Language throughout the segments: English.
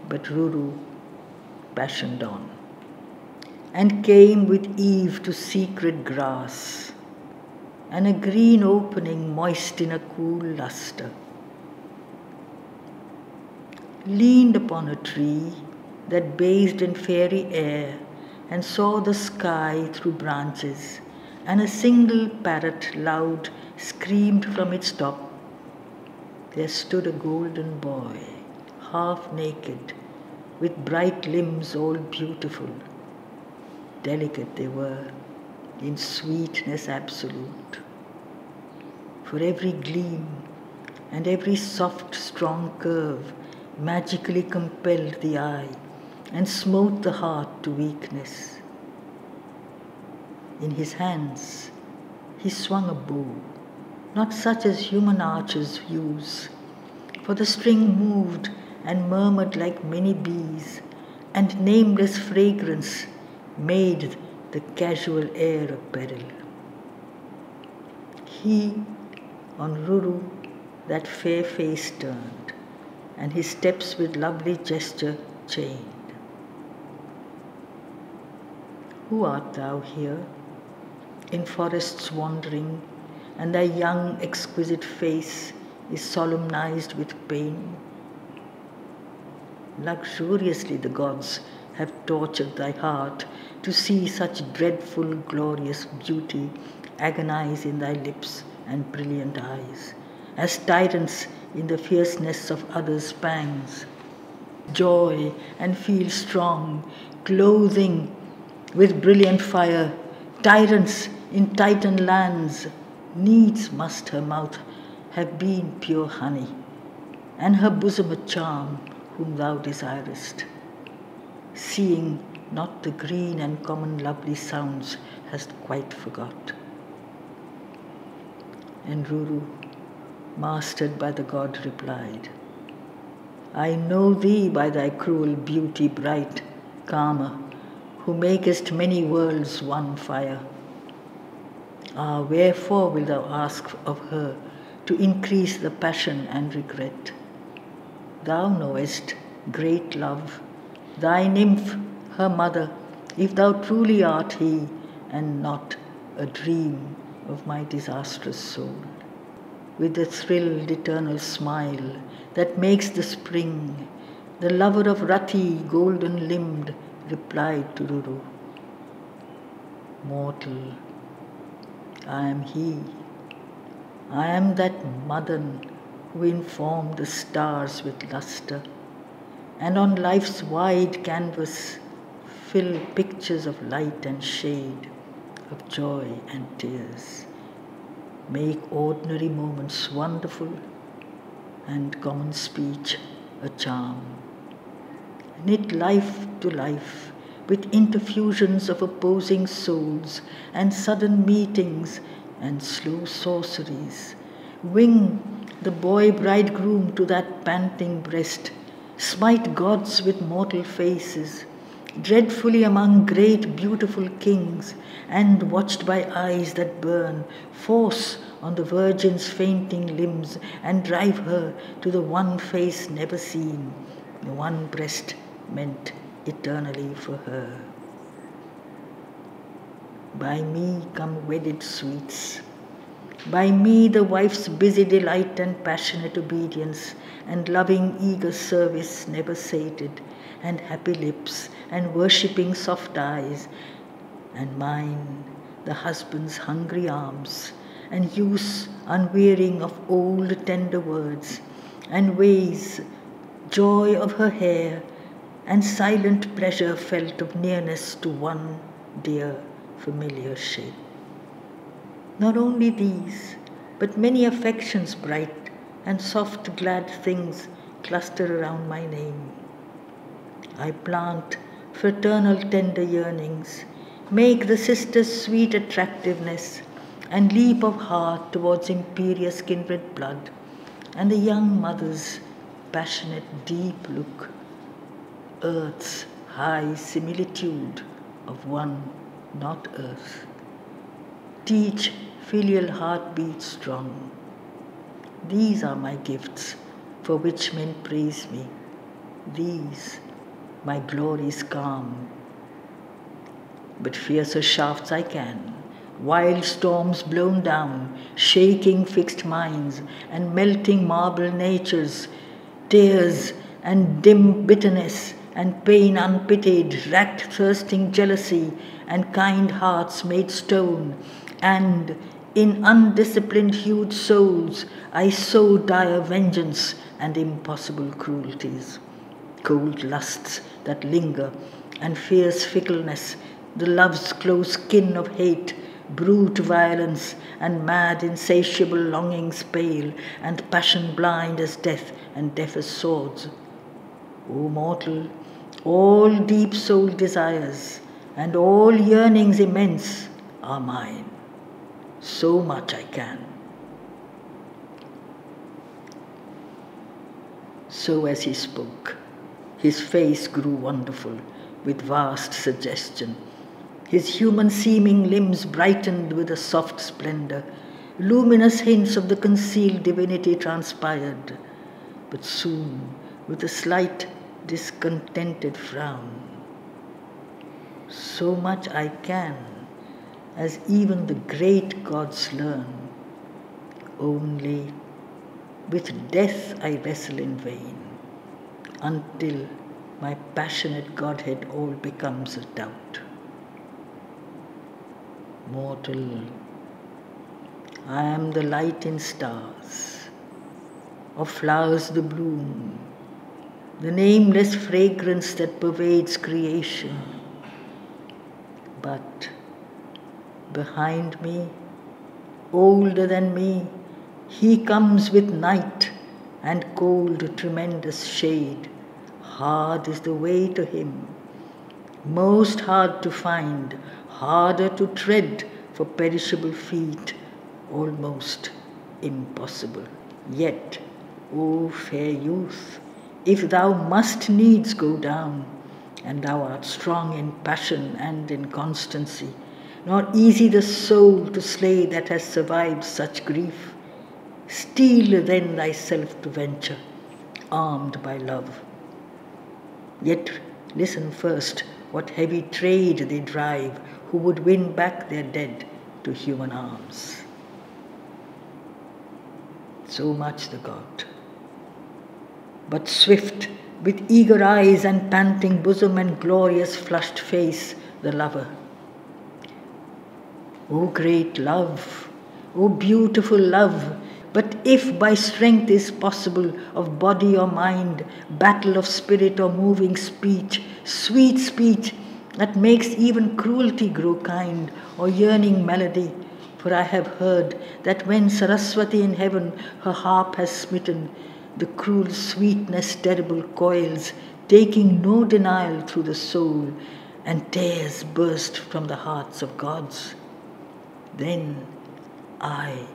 but Ruru passioned on, and came with Eve to secret grass, and a green opening moist in a cool lustre. Leaned upon a tree that bathed in fairy air and saw the sky through branches, and a single parrot loud screamed from its top. There stood a golden boy, half naked, with bright limbs all beautiful. Delicate they were, in sweetness absolute. For every gleam and every soft, strong curve magically compelled the eye and smote the heart to weakness. In his hands he swung a bow, not such as human archers use, for the string moved and murmured like many bees, and nameless fragrance made the casual air a peril. He, on Ruru, that fair face turned, and his steps with lovely gesture chained. Who art thou here, in forests wandering, and thy young exquisite face is solemnized with pain? Luxuriously the gods have tortured thy heart to see such dreadful, glorious beauty agonize in thy lips and brilliant eyes, as tyrants in the fierceness of others' pangs. Joy and feel strong, clothing with brilliant fire, tyrants in Titan lands, needs must her mouth have been pure honey, and her bosom a charm whom thou desirest, seeing not the green and common lovely sounds hast quite forgot. And Ruru, mastered by the god, replied, I know thee by thy cruel beauty bright, Kama, who makest many worlds one fire. Ah, wherefore wilt thou ask of her to increase the passion and regret? Thou knowest, great love, thy nymph, her mother, if thou truly art he, and not a dream of my disastrous soul. With the thrilled eternal smile that makes the spring, the lover of Rati, golden-limbed, replied to Ruru, Mortal, I am he. I am that Madan who informed the stars with lustre, and on life's wide canvas fill pictures of light and shade, of joy and tears, make ordinary moments wonderful, and common speech a charm. Knit life to life with interfusions of opposing souls and sudden meetings and slow sorceries. Wing the boy bridegroom to that panting breast, smite gods with mortal faces, dreadfully among great beautiful kings, and watched by eyes that burn, force on the virgin's fainting limbs, and drive her to the one face never seen, the one breast meant eternally for her. By me come wedded sweets, by me the wife's busy delight and passionate obedience, and loving eager service never sated, and happy lips, and worshipping soft eyes, and mine the husband's hungry arms, and use unwearying of old tender words, and ways, joy of her hair, and silent pleasure felt of nearness to one dear familiar shape. Not only these, but many affections bright, and soft glad things cluster around my name. I plant fraternal tender yearnings, make the sister's sweet attractiveness, and leap of heart towards imperious kindred blood, and the young mother's passionate deep look, earth's high similitude of one not earth. Teach filial heartbeats strong. These are my gifts for which men praise me, These my glories calm, but fiercer shafts I can, wild storms blown down, shaking fixed minds and melting marble natures, tears and dim bitterness and pain unpitied, racked thirsting jealousy and kind hearts made stone, and in undisciplined hued souls I sow dire vengeance and impossible cruelties, cold lusts that linger and fierce fickleness, the love's close kin of hate, brute violence, and mad insatiable longings pale, and passion blind as death and deaf as swords. O mortal, all deep-souled desires and all yearnings immense are mine. So much I can. So as he spoke, his face grew wonderful with vast suggestion. His human-seeming limbs brightened with a soft splendor. Luminous hints of the concealed divinity transpired, but soon, with a slight, discontented frown. So much I can, as even the great gods learn. Only with death I wrestle in vain, until my passionate godhead all becomes a doubt. Mortal, I am the light in stars, of flowers the bloom, the nameless fragrance that pervades creation. But behind me, older than me, he comes with night and cold, tremendous shade. Hard is the way to him, most hard to find, harder to tread for perishable feet, almost impossible. Yet, O fair youth, if thou must needs go down, and thou art strong in passion and in constancy, nor easy the soul to slay that has survived such grief, steel then thyself to venture, armed by love. Yet listen first what heavy trade they drive who would win back their dead to human arms. So much the god. But swift, with eager eyes and panting bosom and glorious flushed face, the lover. O great love, O beautiful love, but if by strength is possible of body or mind, battle of spirit or moving speech, sweet speech that makes even cruelty grow kind, or yearning melody, for I have heard that when Saraswati in heaven her harp has smitten, the cruel sweetness terrible coils, taking no denial through the soul, and tears burst from the hearts of gods. Then I,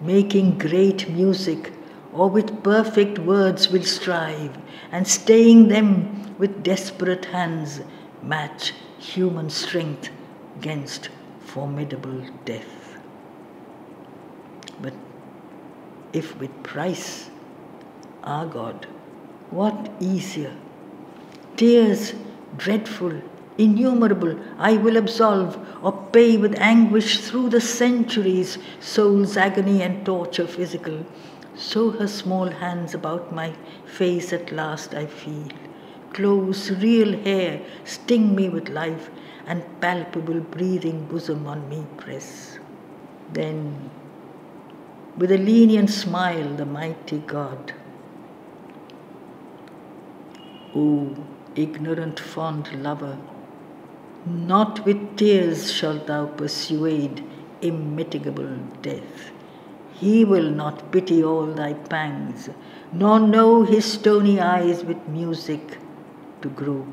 making great music, or with perfect words will strive, and staying them with desperate hands, match human strength against formidable death. But if with price, our God, what easier? Tears dreadful, innumerable, I will absolve or pay with anguish through the centuries, soul's agony and torture physical. So her small hands about my face at last I feel. Close, real hair sting me with life, and palpable breathing bosom on me press. Then, with a lenient smile, the mighty God, O ignorant fond lover, not with tears shalt thou persuade immitigable death. He will not pity all thy pangs, nor know his stony eyes with music to grow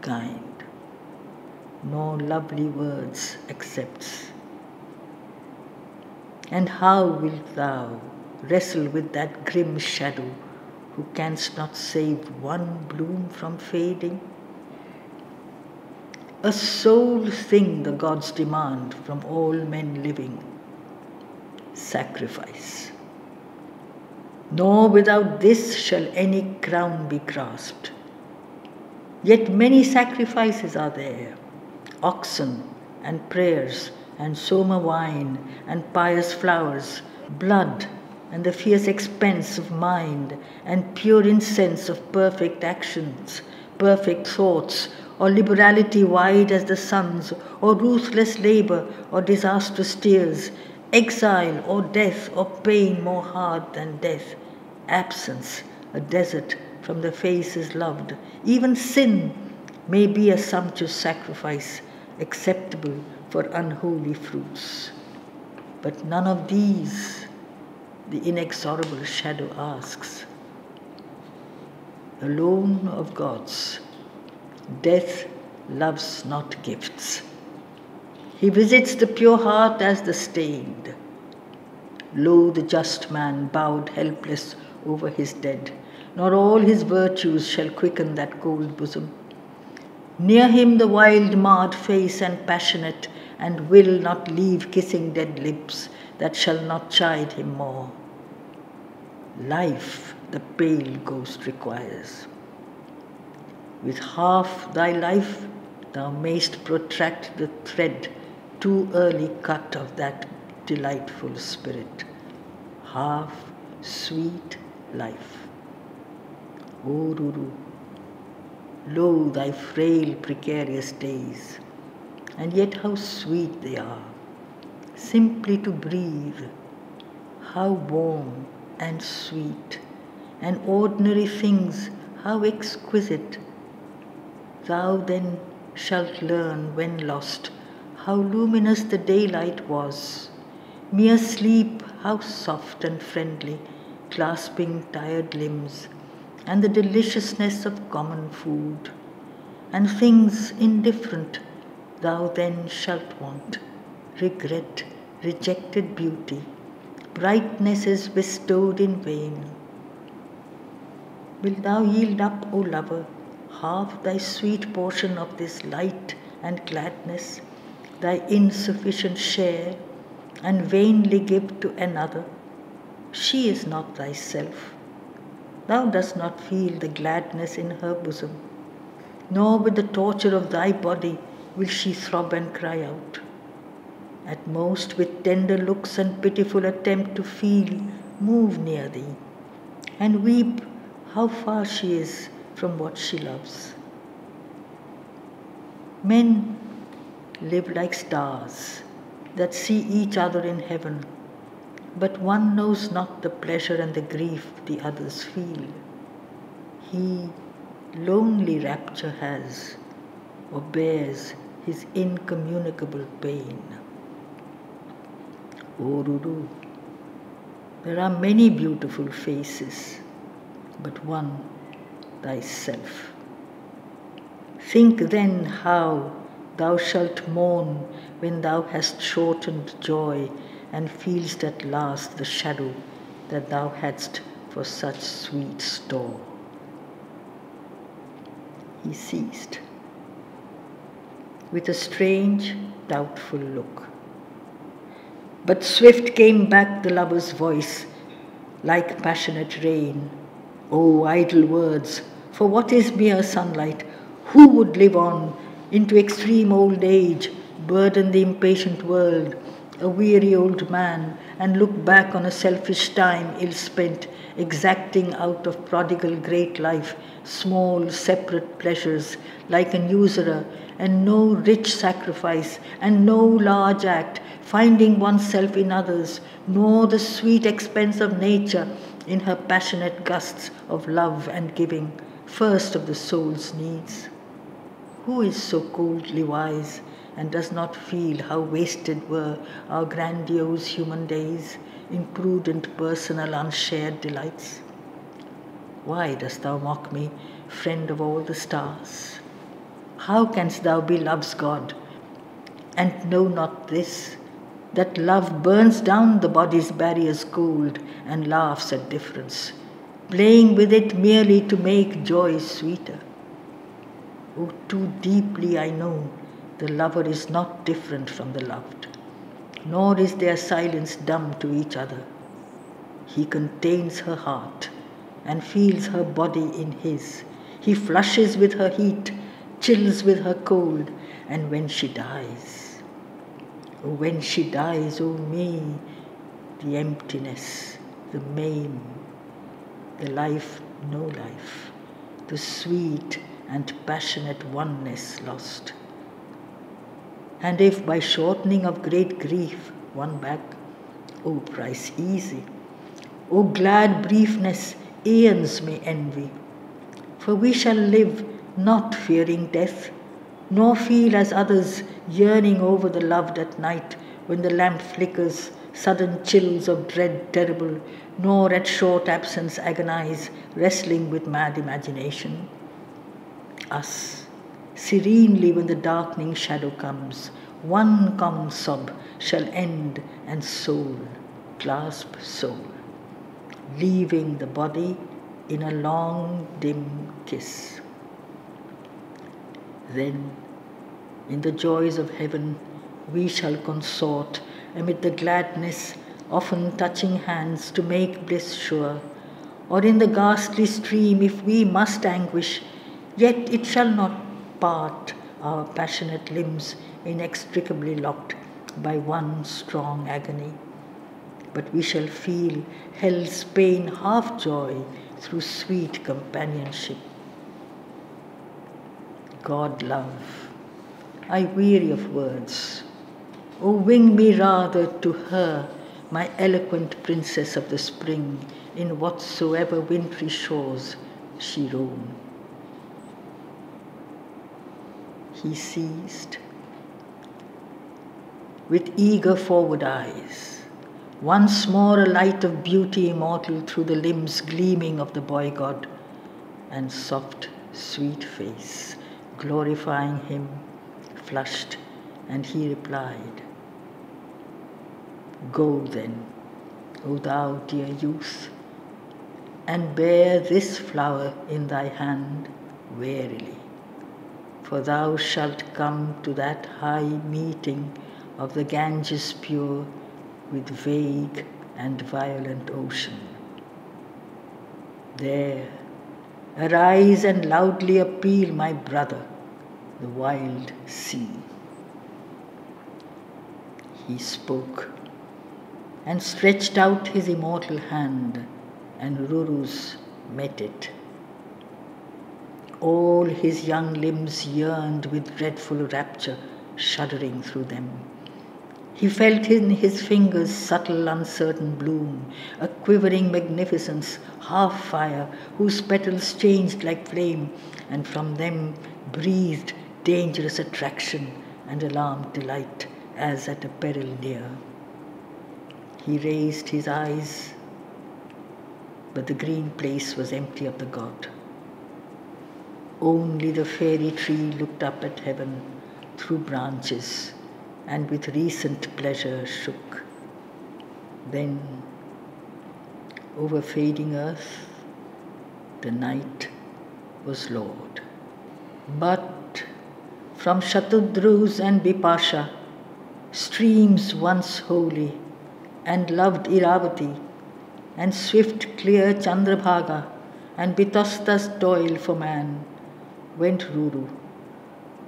kind, nor lovely words accepts. And how wilt thou wrestle with that grim shadow who canst not save one bloom from fading? A sole thing the gods demand from all men living, sacrifice. Nor without this shall any crown be grasped. Yet many sacrifices are there, oxen and prayers and soma wine and pious flowers, blood and the fierce expense of mind and pure incense of perfect actions, perfect thoughts, or liberality wide as the sun's, or ruthless labor, or disastrous tears, exile, or death, or pain more hard than death, absence, a desert from the faces loved, even sin may be a sumptuous sacrifice, acceptable for unholy fruits. But none of these the inexorable shadow asks. Alone of gods, death loves not gifts. He visits the pure heart as the stained. Lo, the just man bowed helpless over his dead, nor all his virtues shall quicken that cold bosom. Near him the wild marred face and passionate, and will not leave kissing dead lips that shall not chide him more. Life the pale ghost requires. With half thy life thou mayst protract the thread too early cut of that delightful spirit. Half sweet life. O Ruru, lo thy frail precarious days, and yet how sweet they are, simply to breathe, how warm and sweet, and ordinary things how exquisite. Thou then shalt learn when lost how luminous the daylight was, mere sleep how soft and friendly, clasping tired limbs, and the deliciousness of common food, and things indifferent thou then shalt want, regret, rejected beauty, brightnesses bestowed in vain. Wilt thou yield up, O lover, half thy sweet portion of this light and gladness, thy insufficient share, and vainly give to another? She is not thyself. Thou dost not feel the gladness in her bosom, nor with the torture of thy body will she throb and cry out. At most with tender looks and pitiful attempt to feel, move near thee, and weep how far she is from what she loves. Men live like stars that see each other in heaven, but one knows not the pleasure and the grief the others feel. He lonely rapture has, or bears his incommunicable pain. O Ruru, there are many beautiful faces, but one thyself. Think then how thou shalt mourn when thou hast shortened joy and feelst at last the shadow that thou hadst for such sweet store. He ceased, with a strange, doubtful look. But swift came back the lover's voice, like passionate rain. O idle words, for what is mere sunlight? Who would live on into extreme old age, burden the impatient world, a weary old man, and look back on a selfish time ill spent, exacting out of prodigal great life small separate pleasures like an usurer, and no rich sacrifice and no large act, finding oneself in others, nor the sweet expense of nature in her passionate gusts of love and giving, first of the soul's needs? Who is so coldly wise and does not feel how wasted were our grandiose human days in prudent, personal, unshared delights? Why dost thou mock me, friend of all the stars? How canst thou be love's God, and know not this, that love burns down the body's barriers cold and laughs at difference, playing with it merely to make joy sweeter? Oh, too deeply I know the lover is not different from the loved, nor is their silence dumb to each other. He contains her heart and feels her body in his. He flushes with her heat, chills with her cold, and when she dies, oh me, the emptiness, the maim, the life, no life, the sweet and passionate oneness lost. And if by shortening of great grief won back, oh price easy, oh glad briefness aeons may envy, for we shall live not fearing death, nor feel as others yearning over the loved at night when the lamp flickers, sudden chills of dread terrible, nor at short absence agonize, wrestling with mad imagination. Us, serenely when the darkening shadow comes, one common sob shall end and soul clasp soul, leaving the body in a long dim kiss. Then, in the joys of heaven, we shall consort amid the gladness, often touching hands to make bliss sure. Or in the ghastly stream, if we must anguish, yet it shall not part our passionate limbs inextricably locked by one strong agony. But we shall feel hell's pain half joy through sweet companionship. God love, I weary of words. Oh, wing me rather to her, my eloquent princess of the spring, in whatsoever wintry shores she roam. He ceased, with eager forward eyes, once more a light of beauty immortal through the limbs gleaming of the boy god, and soft, sweet face, glorifying him, flushed, and he replied, "Go then, O thou dear youth, and bear this flower in thy hand warily, for thou shalt come to that high meeting of the Ganges pure with vague and violent ocean. There, arise and loudly appeal, my brother, the wild sea." He spoke and stretched out his immortal hand, and Ruru's met it. All his young limbs yearned with dreadful rapture, shuddering through them. He felt in his fingers subtle, uncertain bloom, a quivering magnificence, half fire, whose petals changed like flame, and from them breathed dangerous attraction and alarmed delight, as at a peril near. He raised his eyes, but the green place was empty of the god. Only the fairy tree looked up at heaven through branches, and with recent pleasure shook. Then, over fading earth, the night was Lord. But from Shatudrus and Bipasha, streams once holy, and loved Iravati, and swift clear Chandrabhaga, and Bitasta's toil for man, went Ruru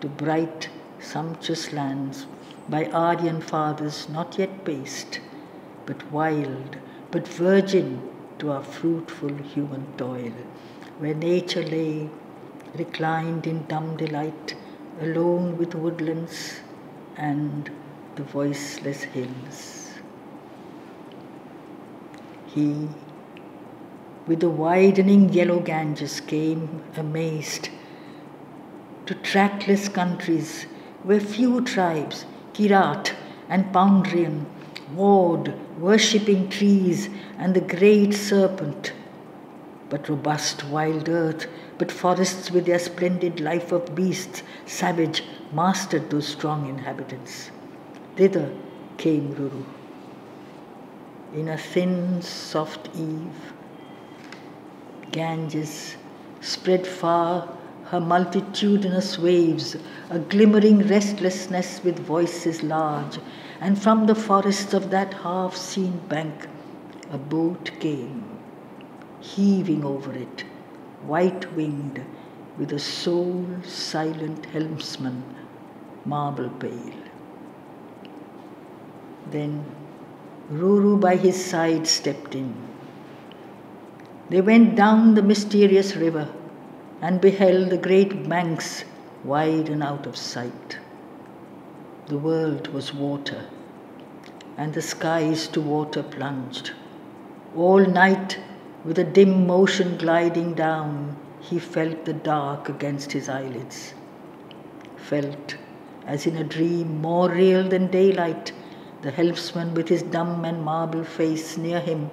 to bright, sumptuous lands by Aryan fathers not yet paced, but wild, but virgin to our fruitful human toil, where nature lay, reclined in dumb delight, alone with woodlands and the voiceless hills. He, with the widening yellow Ganges, came amazed to trackless countries where few tribes, Kirat and Poundrian, warred, worshipping trees and the great serpent, but robust wild earth, but forests with their splendid life of beasts, savage, mastered those strong inhabitants. Thither came Ruru. In a thin, soft eve, Ganges spread far her multitudinous waves, a glimmering restlessness with voices large, and from the forests of that half-seen bank a boat came, heaving over it, white-winged, with a sole silent helmsman, marble pale. Then Ruru by his side stepped in. They went down the mysterious river and beheld the great banks widen out of sight. The world was water, and the skies to water plunged. All night, with a dim motion gliding down, he felt the dark against his eyelids. Felt, as in a dream more real than daylight, the helmsman with his dumb and marble face near him,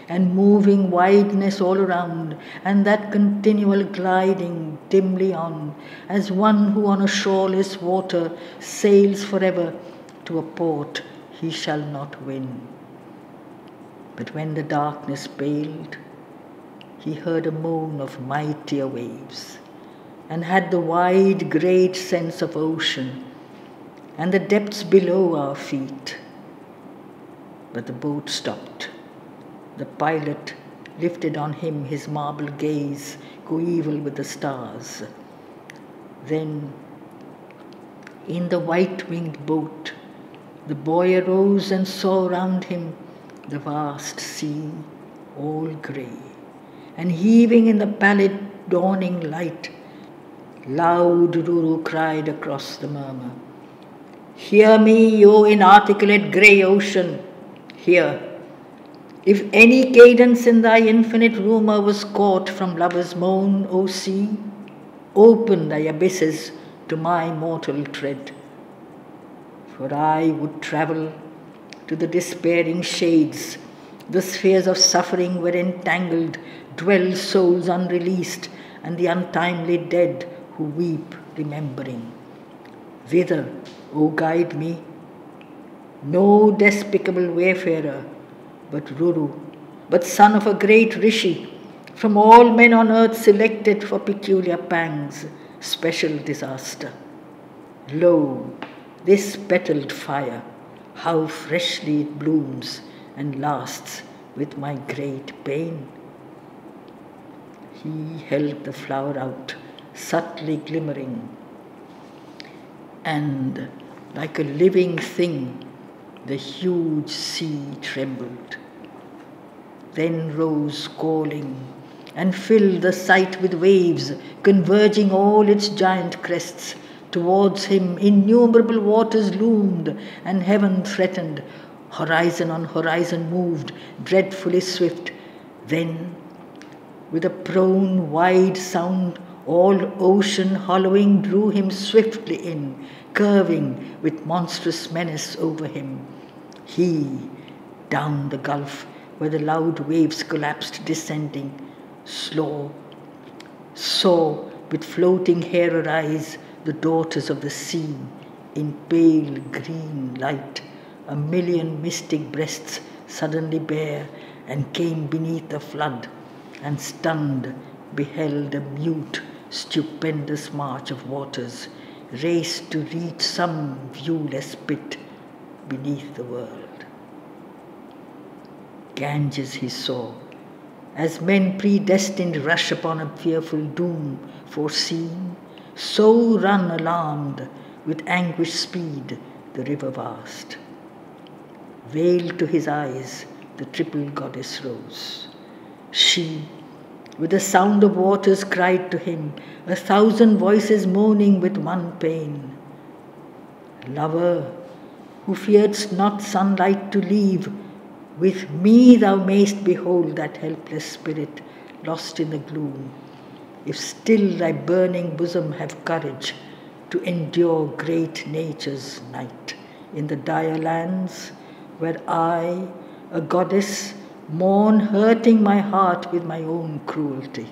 and moving wideness all around, and that continual gliding dimly on, as one who on a shoreless water sails forever to a port he shall not win. But when the darkness paled, he heard a moan of mightier waves, and had the wide, great sense of ocean, and the depths below our feet. But the boat stopped. The pilot lifted on him his marble gaze, coeval with the stars. Then, in the white-winged boat, the boy arose and saw round him the vast sea, all grey, and heaving in the pallid dawning light, loud Ruru cried across the murmur, "Hear me, O inarticulate grey ocean, hear! If any cadence in thy infinite rumour was caught from lover's moan, O sea, open thy abysses to my mortal tread. For I would travel to the despairing shades, the spheres of suffering where entangled dwell souls unreleased, and the untimely dead who weep remembering. Whither, O guide me? No despicable wayfarer, but Ruru, but son of a great rishi, from all men on earth selected for peculiar pangs, special disaster. Lo, this petalled fire, how freshly it blooms and lasts with my great pain." He held the flower out, subtly glimmering, and like a living thing, the huge sea trembled. Then rose calling, and filled the sight with waves, converging all its giant crests. Towards him innumerable waters loomed, and heaven threatened. Horizon on horizon moved, dreadfully swift. Then, with a prone, wide sound, all ocean hollowing drew him swiftly in, curving with monstrous menace over him. He, down the gulf, where the loud waves collapsed descending, saw with floating hair eyes the daughters of the sea in pale green light, a million mystic breasts suddenly bare, and came beneath the flood, and stunned beheld a mute, stupendous march of waters, raced to reach some viewless pit beneath the world. Ganges he saw, as men predestined rush upon a fearful doom foreseen, so run alarmed with anguished speed the river vast. Veiled to his eyes, the triple goddess rose. She, with the sound of waters, cried to him, 1,000 voices moaning with one pain. Lover, who fearedst not sunlight to leave, with me thou mayst behold that helpless spirit lost in the gloom, if still thy burning bosom have courage to endure great nature's night in the dire lands where I, a goddess, mourn hurting my heart with my own cruelty.